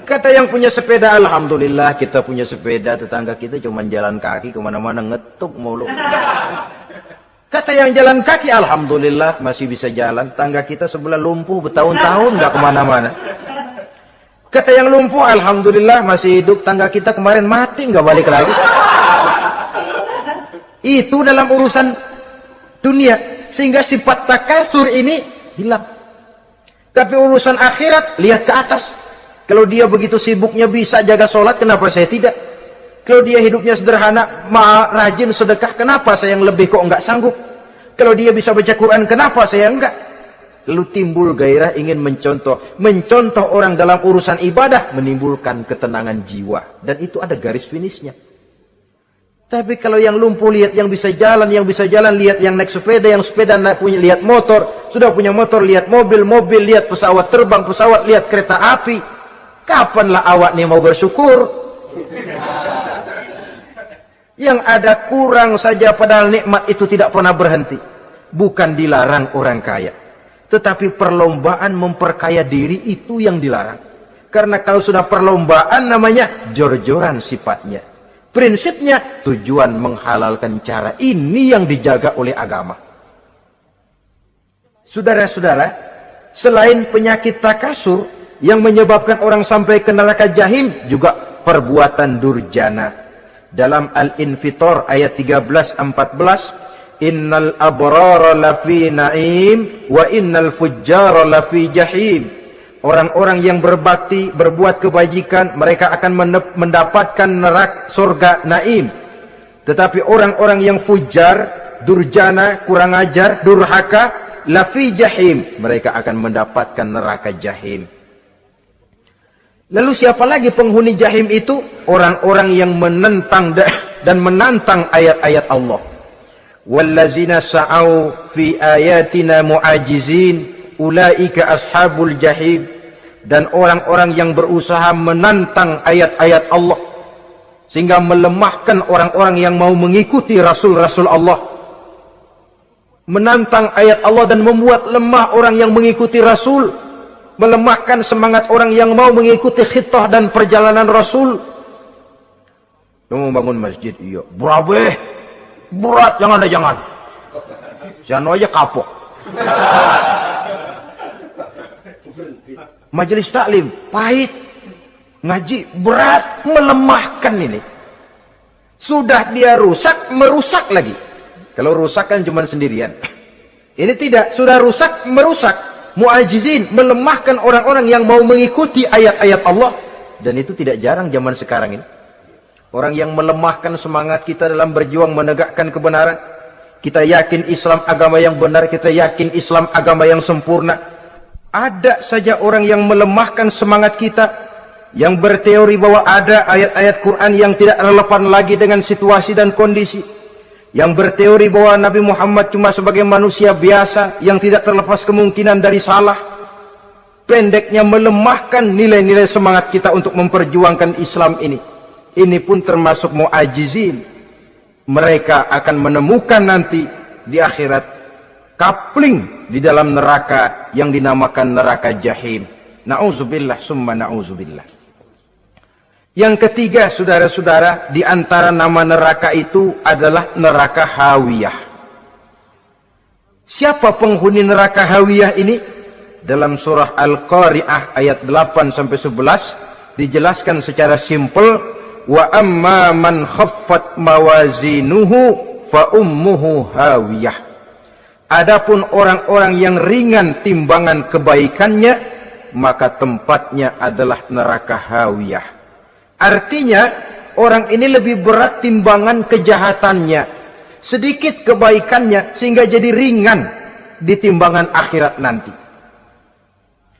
Kata yang punya sepeda, Alhamdulillah kita punya sepeda, tetangga kita cuma jalan kaki, kemana-mana ngetuk mulu. Kata yang jalan kaki, Alhamdulillah masih bisa jalan, tangga kita sebelah lumpuh bertahun-tahun gak kemana-mana. Kata yang lumpuh, Alhamdulillah masih hidup, tangga kita kemarin mati gak balik lagi. Itu dalam urusan dunia. Sehingga sifat takatsur ini hilang. Tapi urusan akhirat lihat ke atas. Kalau dia begitu sibuknya bisa jaga sholat, kenapa saya tidak? Kalau dia hidupnya sederhana, rajin sedekah, kenapa saya yang lebih kok enggak sanggup? Kalau dia bisa baca Quran, kenapa saya enggak? Lalu timbul gairah ingin mencontoh. Mencontoh orang dalam urusan ibadah menimbulkan ketenangan jiwa. Dan itu ada garis finishnya. Tapi kalau yang lumpuh lihat yang bisa jalan lihat yang naik sepeda, yang sepeda punya lihat motor, sudah punya motor lihat mobil, lihat pesawat terbang, lihat kereta api. Kapanlah awak nih mau bersyukur? Yang ada kurang saja, padahal nikmat itu tidak pernah berhenti. Bukan dilarang orang kaya, tetapi perlombaan memperkaya diri itu yang dilarang. Karena kalau sudah perlombaan namanya jor-joran sifatnya. Prinsipnya tujuan menghalalkan cara ini yang dijaga oleh agama. Saudara-saudara, selain penyakit takasur yang menyebabkan orang sampai ke neraka jahim, juga perbuatan durjana. Dalam Al-Infitor ayat 13-14, innal abrara lafi na'im wa innal fujjara lafi jahim. Orang-orang yang berbakti, berbuat kebajikan, mereka akan mendapatkan neraka surga naim. Tetapi orang-orang yang fujar, durjana, kurang ajar, durhaka, lafi jahim, mereka akan mendapatkan neraka jahim. Lalu siapa lagi penghuni jahim itu? Orang-orang yang menentang dan menantang ayat-ayat Allah. Wallazina sa'au fi ayatina mu'ajizin ulaika ashabul jahim. Dan orang-orang yang berusaha menantang ayat-ayat Allah sehingga melemahkan orang-orang yang mau mengikuti rasul-rasul Allah. Menantang ayat Allah dan membuat lemah orang yang mengikuti rasul, melemahkan semangat orang yang mau mengikuti khitah dan perjalanan rasul. Lu mau bangun masjid, iya. Berabe, berat, jangan. Jangan aja kapok. Majelis taklim, pahit. Ngaji, berat, melemahkan ini. Sudah dia rusak, merusak lagi. Kalau rusak kan cuma sendirian. Ini tidak, sudah rusak, merusak. Mu'ajizin, melemahkan orang-orang yang mau mengikuti ayat-ayat Allah. Dan itu tidak jarang zaman sekarang ini. Orang yang melemahkan semangat kita dalam berjuang menegakkan kebenaran. Kita yakin Islam agama yang benar, kita yakin Islam agama yang sempurna. Ada saja orang yang melemahkan semangat kita, yang berteori bahwa ada ayat-ayat Quran yang tidak relevan lagi dengan situasi dan kondisi, yang berteori bahwa Nabi Muhammad cuma sebagai manusia biasa yang tidak terlepas kemungkinan dari salah. Pendeknya melemahkan nilai-nilai semangat kita untuk memperjuangkan Islam ini. Ini pun termasuk mu'ajizin. Mereka akan menemukan nanti di akhirat kapling di dalam neraka yang dinamakan neraka jahim. Na'udzubillah summa na'udzubillah. Yang ketiga, saudara-saudara, di antara nama neraka itu adalah neraka hawiyah. Siapa penghuni neraka hawiyah ini? Dalam surah Al-Qari'ah ayat 8-11 dijelaskan secara simpel, wa amma man khaffat mawazinuhu fa ummuhu hawiyah. Adapun orang-orang yang ringan timbangan kebaikannya, maka tempatnya adalah neraka hawiyah. Artinya, orang ini lebih berat timbangan kejahatannya, sedikit kebaikannya, sehingga jadi ringan di timbangan akhirat nanti.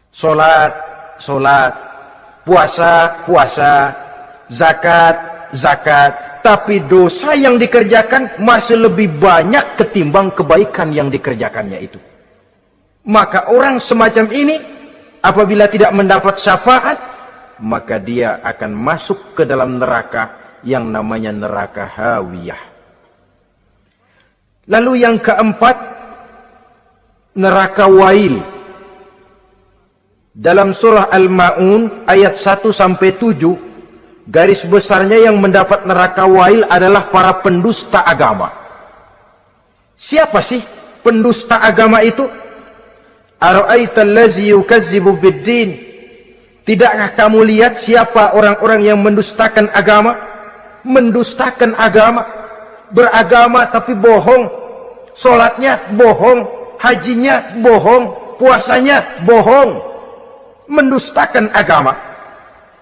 Salat, puasa, zakat, tapi dosa yang dikerjakan masih lebih banyak ketimbang kebaikan yang dikerjakannya itu. Maka orang semacam ini apabila tidak mendapat syafaat, maka dia akan masuk ke dalam neraka yang namanya neraka hawiyah. Lalu yang keempat, neraka wail. Dalam surah Al-Ma'un ayat 1-7, garis besarnya yang mendapat neraka wail adalah para pendusta agama. Siapa sih pendusta agama itu? Ara'aital ladzi yukazzibu biddin. Tidakkah kamu lihat siapa orang-orang yang mendustakan agama? Mendustakan agama. Beragama tapi bohong. Salatnya bohong, hajinya bohong, puasanya bohong. Mendustakan agama.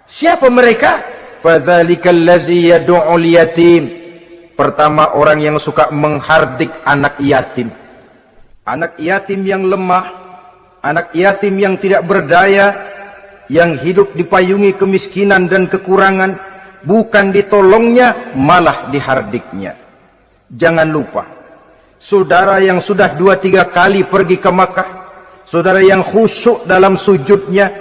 Siapa mereka? Fadzalikal ladzi yad'ul yatim. Pertama, orang yang suka menghardik anak yatim. Anak yatim yang lemah, anak yatim yang tidak berdaya, yang hidup dipayungi kemiskinan dan kekurangan, bukan ditolongnya, malah dihardiknya. Jangan lupa, saudara yang sudah 2-3 kali pergi ke Makkah, saudara yang khusyuk dalam sujudnya,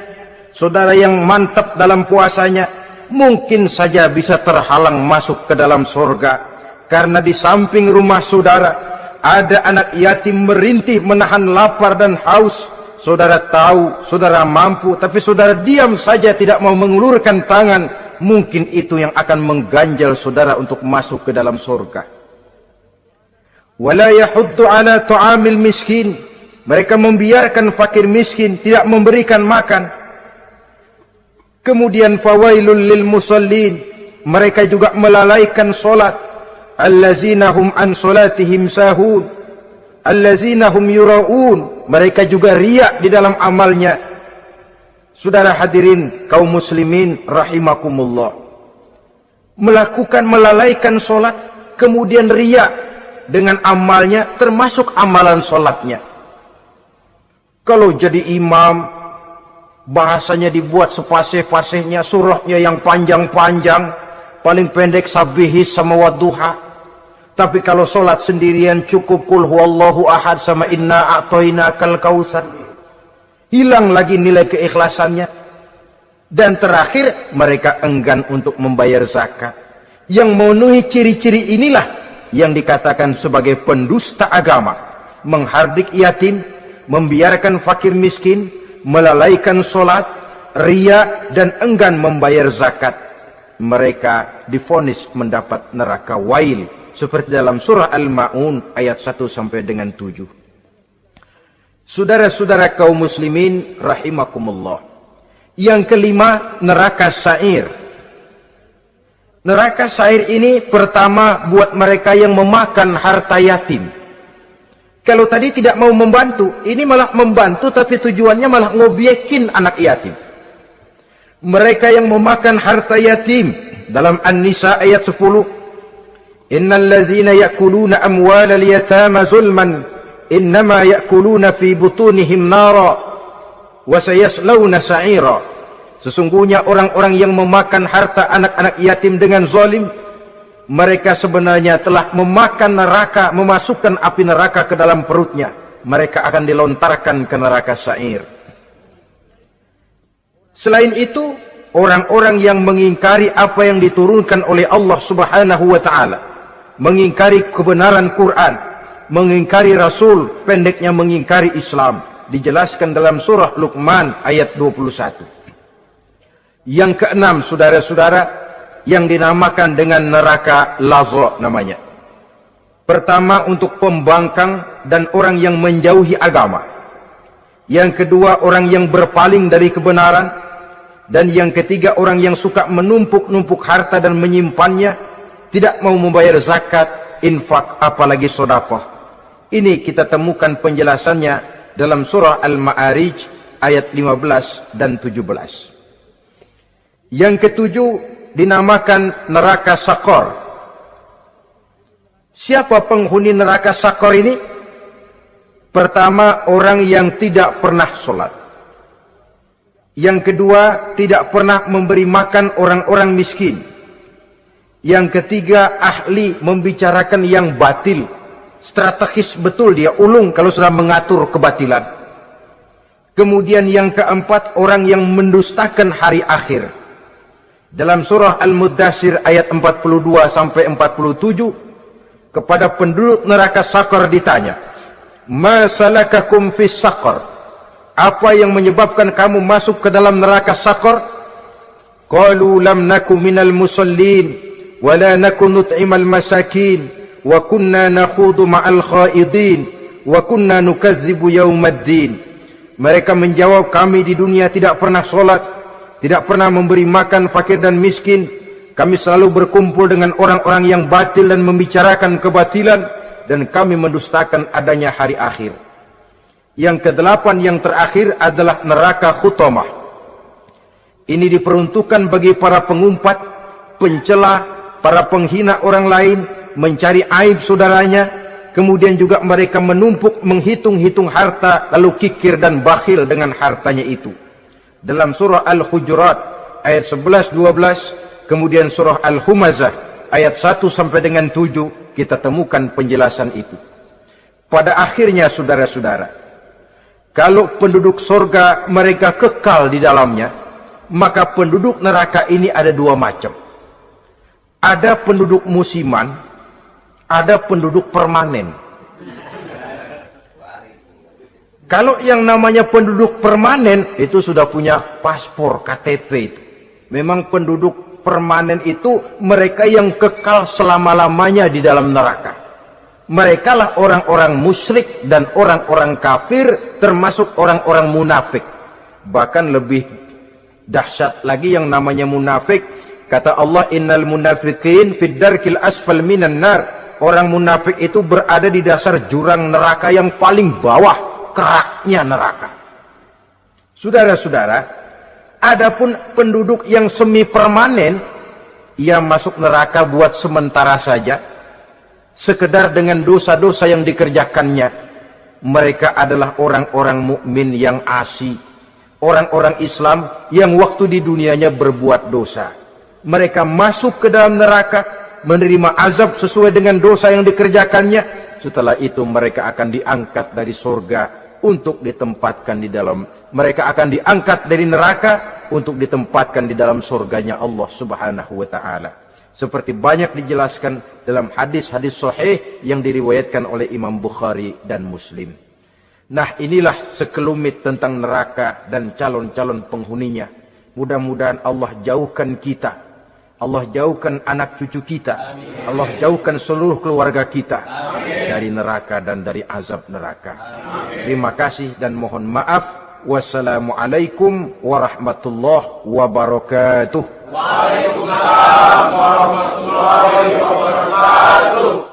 saudara yang mantap dalam puasanya, mungkin saja bisa terhalang masuk ke dalam surga. Karena di samping rumah saudara ada anak yatim merintih menahan lapar dan haus. Saudara tahu, saudara mampu, tapi saudara diam saja tidak mau mengulurkan tangan. Mungkin itu yang akan mengganjal saudara untuk masuk ke dalam surga. Wala yahuddu ala ta'amil miskin. Mereka membiarkan fakir miskin, tidak memberikan makan. Kemudian fawailul lil musallin. Mereka juga melalaikan solat. Allazina hum an solatihim sahun. Allazina hum yura'un. Mereka juga riak di dalam amalnya. Saudara hadirin kaum muslimin rahimakumullah. Melalaikan solat, kemudian riak dengan amalnya, termasuk amalan solatnya. Kalau jadi imam, bahasanya dibuat sepasih-pasihnya, surahnya yang panjang-panjang, paling pendek sabihis sama wadduha. Tapi kalau solat sendirian cukup qul huwallahu ahad sama inna a'tainakal kautsar. Hilang lagi nilai keikhlasannya. Dan terakhir, mereka enggan untuk membayar zakat. Yang memenuhi ciri-ciri inilah yang dikatakan sebagai pendusta agama. Menghardik yatim, membiarkan fakir miskin, melalaikan solat, riya, dan enggan membayar zakat. Mereka divonis mendapat neraka wail. Seperti dalam surah Al-Ma'un ayat 1 sampai dengan 7. Saudara-saudara kaum muslimin rahimakumullah. Yang kelima, neraka sa'ir. Neraka sa'ir ini pertama buat mereka yang memakan harta yatim. Kalau tadi tidak mau membantu, ini malah membantu tapi tujuannya malah ngobyekin anak yatim. Mereka yang memakan harta yatim dalam An-Nisa ayat 10. Innal ladzina ya'kuluna amwalal yatama zulman innama ya'kuluna fi butunihim nara wa sayaslawna sa'ira. Sesungguhnya orang-orang yang memakan harta anak-anak yatim dengan zalim, mereka sebenarnya telah memakan neraka, memasukkan api neraka ke dalam perutnya. Mereka akan dilontarkan ke neraka sa'ir. Selain itu, orang-orang yang mengingkari apa yang diturunkan oleh Allah Subhanahu wa taala, mengingkari kebenaran Quran, mengingkari Rasul, pendeknya mengingkari Islam, dijelaskan dalam surah Luqman ayat 21. Yang keenam, saudara-saudara, yang dinamakan dengan neraka lazo namanya. Pertama, untuk pembangkang dan orang yang menjauhi agama. Yang kedua, orang yang berpaling dari kebenaran. Dan yang ketiga, orang yang suka menumpuk-numpuk harta dan menyimpannya, tidak mau membayar zakat, infak, apalagi sedekah. Ini kita temukan penjelasannya dalam surah Al-Ma'arij ayat 15 dan 17. Yang ketujuh dinamakan neraka Sakor. Siapa penghuni neraka Sakor ini? Pertama, orang yang tidak pernah sholat. Yang kedua, tidak pernah memberi makan orang-orang miskin. Yang ketiga, ahli membicarakan yang batil. Strategis betul dia, ulung kalau sudah mengatur kebatilan. Kemudian yang keempat, orang yang mendustakan hari akhir. Dalam surah Al-Muddatsir ayat 42 sampai 47, kepada penduduk neraka Sakor ditanya, "Ma salakakum fis Sakor?" Apa yang menyebabkan kamu masuk ke dalam neraka Sakor? Qalu lam naku minal musallin wa la naku nut'imal masakin wa kunna nakhudu ma'al khaidin wa kunna nukadzibu yaumaddin. Mereka menjawab, kami di dunia tidak pernah sholat, tidak pernah memberi makan fakir dan miskin. Kami selalu berkumpul dengan orang-orang yang batil dan membicarakan kebatilan, dan kami mendustakan adanya hari akhir. Yang kedelapan, yang terakhir adalah neraka Khutamah. Ini diperuntukkan bagi para pengumpat pencela, para penghina orang lain, mencari aib saudaranya, kemudian juga mereka menumpuk, menghitung-hitung harta, lalu kikir dan bakhil dengan hartanya itu. Dalam surah Al-Hujurat ayat 11-12, kemudian surah Al-Humazah ayat 1 sampai dengan 7, kita temukan penjelasan itu. Pada akhirnya saudara-saudara, kalau penduduk surga mereka kekal di dalamnya, maka penduduk neraka ini ada dua macam. Ada penduduk musiman, ada penduduk permanen. Kalau yang namanya penduduk permanen itu sudah punya paspor KTP itu. Memang penduduk permanen itu mereka yang kekal selama-lamanya di dalam neraka. Mereka lah orang-orang musyrik dan orang-orang kafir, termasuk orang-orang munafik. Bahkan lebih dahsyat lagi yang namanya munafik. Kata Allah, innal munafiqin fid darkil asfal minan nar. Orang munafik itu berada di dasar jurang neraka yang paling bawah, keraknya neraka. Saudara-saudara, adapun penduduk yang semi permanen, ia masuk neraka buat sementara saja, sekedar dengan dosa-dosa yang dikerjakannya. Mereka adalah orang-orang mukmin yang asli, orang-orang Islam yang waktu di dunianya berbuat dosa. Mereka masuk ke dalam neraka, menerima azab sesuai dengan dosa yang dikerjakannya. Setelah itu mereka akan diangkat dari surga untuk ditempatkan di dalam, mereka akan diangkat dari neraka untuk ditempatkan di dalam surganya Allah Subhanahu wa ta'ala. Seperti banyak dijelaskan dalam hadis-hadis sahih yang diriwayatkan oleh Imam Bukhari dan Muslim. Nah, inilah sekelumit tentang neraka dan calon-calon penghuninya. Mudah-mudahan Allah jauhkan kita, Allah jauhkan anak cucu kita, amin. Allah jauhkan seluruh keluarga kita, amin. Dari neraka dan dari azab neraka. Amin. Terima kasih dan mohon maaf. Wassalamualaikum warahmatullahi wabarakatuh. Waalaikumsalam warahmatullahi wabarakatuh.